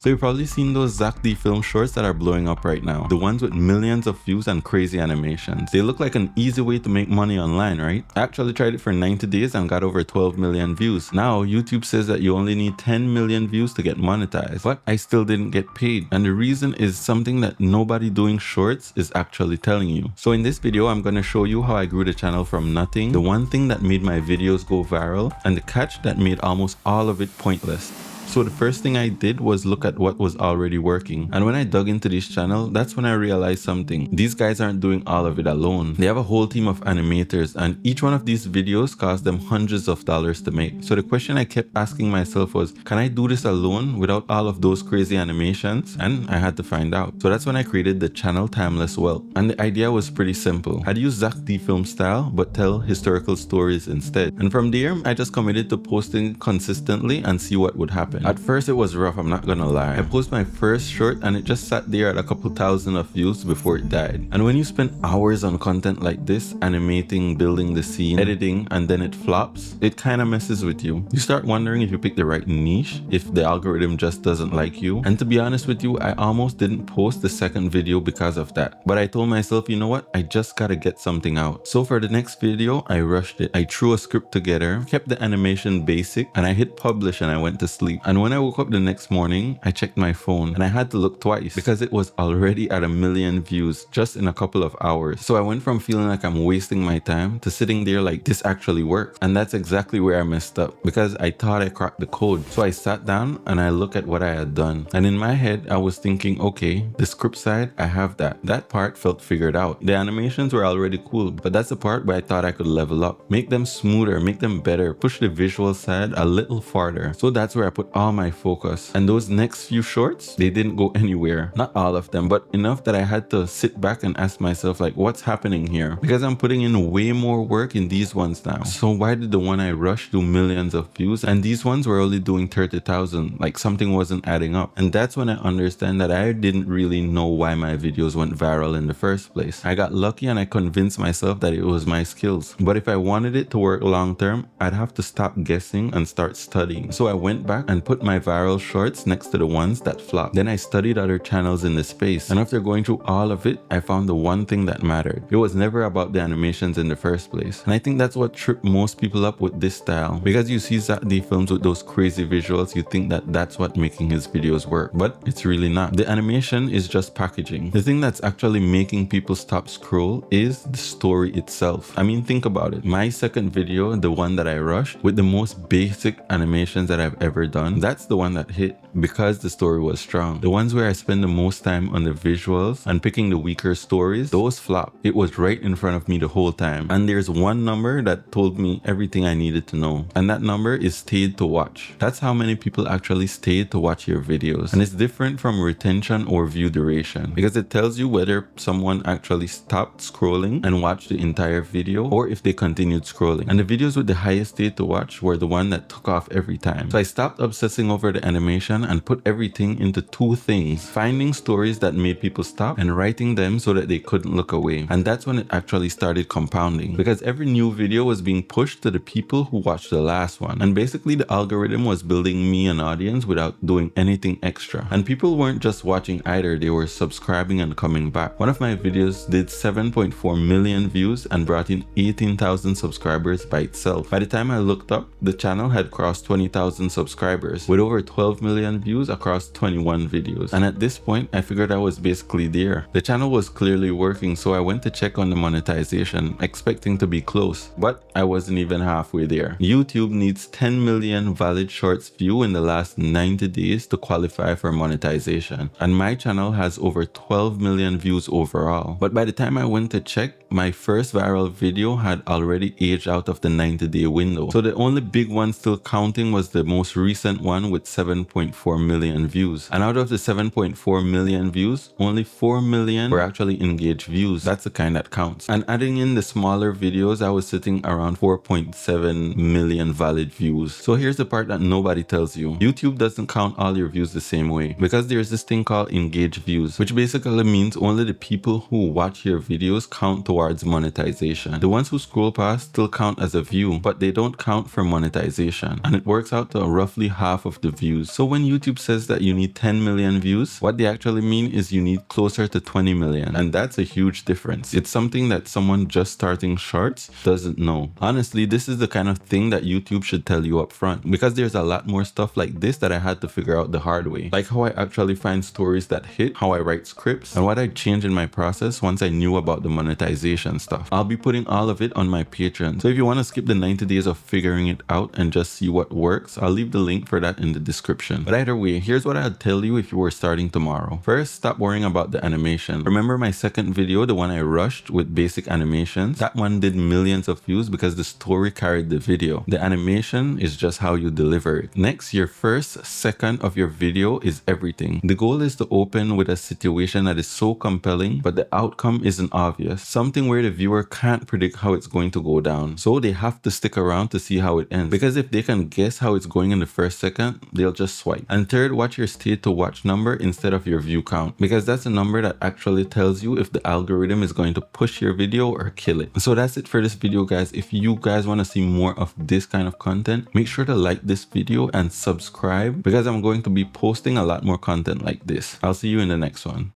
So you've probably seen those Zack D Film shorts that are blowing up right now. The ones with millions of views and crazy animations. They look like an easy way to make money online, right? I actually tried it for 90 days and got over 12 million views. Now YouTube says that you only need 10 million views to get monetized, but I still didn't get paid. And the reason is something that nobody doing shorts is actually telling you. So in this video, I'm going to show you how I grew the channel from nothing, the one thing that made my videos go viral, and the catch that made almost all of it pointless. So the first thing I did was look at what was already working. And when I dug into this channel, that's when I realized something. These guys aren't doing all of it alone. They have a whole team of animators, and each one of these videos cost them hundreds of dollars to make. So the question I kept asking myself was, can I do this alone without all of those crazy animations? And I had to find out. So that's when I created the channel Timeless Wealth. And the idea was pretty simple. I'd use Zack D Film-style, but tell historical stories instead. And from there, I just committed to posting consistently and see what would happen. At first it was rough, I'm not gonna lie. I posted my first short and it just sat there at a couple thousand of views before it died. And when you spend hours on content like this, animating, building the scene, editing, and then it flops, it kind of messes with you. You start wondering if you picked the right niche, if the algorithm just doesn't like you. And to be honest with you, I almost didn't post the second video because of that. But I told myself, you know what, I just gotta get something out. So for the next video, I rushed it. I threw a script together, kept the animation basic, and I hit publish and I went to sleep. And when I woke up the next morning, I checked my phone and I had to look twice because it was already at 1 million views just in a couple of hours. So I went from feeling like I'm wasting my time to sitting there like this actually works. And that's exactly where I messed up because I thought I cracked the code. So I sat down and I looked at what I had done. And in my head, I was thinking, okay, the script side, I have that. That part felt figured out. The animations were already cool, but that's the part where I thought I could level up, make them smoother, make them better, push the visual side a little farther. So that's where I put all my focus. And those next few shorts, they didn't go anywhere. Not all of them, but enough that I had to sit back and ask myself like, what's happening here? Because I'm putting in way more work in these ones now. So why did the one I rushed do millions of views and these ones were only doing 30,000? Like something wasn't adding up. And that's when I understand that I didn't really know why my videos went viral in the first place. I got lucky and I convinced myself that it was my skills. But if I wanted it to work long term, I'd have to stop guessing and start studying. So I went back and put my viral shorts next to the ones that flopped. Then I studied other channels in the space, and after going through all of it, I found the one thing that mattered. It was never about the animations in the first place. And I think that's what tripped most people up with this style. Because you see Zack D Films with those crazy visuals, you think that that's what making his videos work, but it's really not. The animation is just packaging. The thing that's actually making people stop scroll is the story itself. I mean, think about it. My second video, the one that I rushed with the most basic animations that I've ever done, that's the one that hit because the story was strong. The ones where I spend the most time on the visuals and picking the weaker stories, those flop. It was right in front of me the whole time. And there's one number that told me everything I needed to know. And that number is stayed to watch. That's how many people actually stayed to watch your videos. And it's different from retention or view duration because it tells you whether someone actually stopped scrolling and watched the entire video or if they continued scrolling. And the videos with the highest stay to watch were the one that took off every time. So I stopped obsessing over the animation and put everything into two things: finding stories that made people stop and writing them so that they couldn't look away. And that's when it actually started compounding because every new video was being pushed to the people who watched the last one. And basically the algorithm was building me an audience without doing anything extra. And people weren't just watching either, they were subscribing and coming back. One of my videos did 7.4 million views and brought in 18,000 subscribers by itself. By the time I looked up, the channel had crossed 20,000 subscribers with over 12 million views across 21 videos. And at this point, I figured I was basically there. The channel was clearly working, so I went to check on the monetization, expecting to be close, but I wasn't even halfway there. YouTube needs 10 million valid shorts view in the last 90 days to qualify for monetization. And my channel has over 12 million views overall. But by the time I went to check, my first viral video had already aged out of the 90-day window. So the only big one still counting was the most recent one with 7.4 million views. And out of the 7.4 million views, only 4 million were actually engaged views. That's the kind that counts. And adding in the smaller videos, I was sitting around 4.7 million valid views. So here's the part that nobody tells you. YouTube doesn't count all your views the same way because there's this thing called engaged views, which basically means only the people who watch your videos count towards monetization. The ones who scroll past still count as a view, but they don't count for monetization. And it works out to roughly half of the views. So when YouTube says that you need 10 million views, what they actually mean is you need closer to 20 million. And that's a huge difference. It's something that someone just starting shorts doesn't know. Honestly, this is the kind of thing that YouTube should tell you up front, because there's a lot more stuff like this that I had to figure out the hard way. Like how I actually find stories that hit, how I write scripts, and what I change in my process once I knew about the monetization stuff. I'll be putting all of it on my Patreon. So if you want to skip the 90 days of figuring it out and just see what works, I'll leave the link for that in the description. But either way, here's what I'd tell you if you were starting tomorrow. First, stop worrying about the animation. Remember my second video, the one I rushed with basic animations? That one did millions of views because the story carried the video. The animation is just how you deliver it. Next, your first second of your video is everything. The goal is to open with a situation that is so compelling, but the outcome isn't obvious. Something where the viewer can't predict how it's going to go down. So they have to stick around to see how it ends. Because if they can guess how it's going in the first second, they'll just swipe. And third, watch your stayed to watch number instead of your view count, because that's a number that actually tells you if the algorithm is going to push your video or kill it. So that's it for this video, guys. If you guys want to see more of this kind of content, make sure to like this video and subscribe, because I'm going to be posting a lot more content like this. I'll see you in the next one.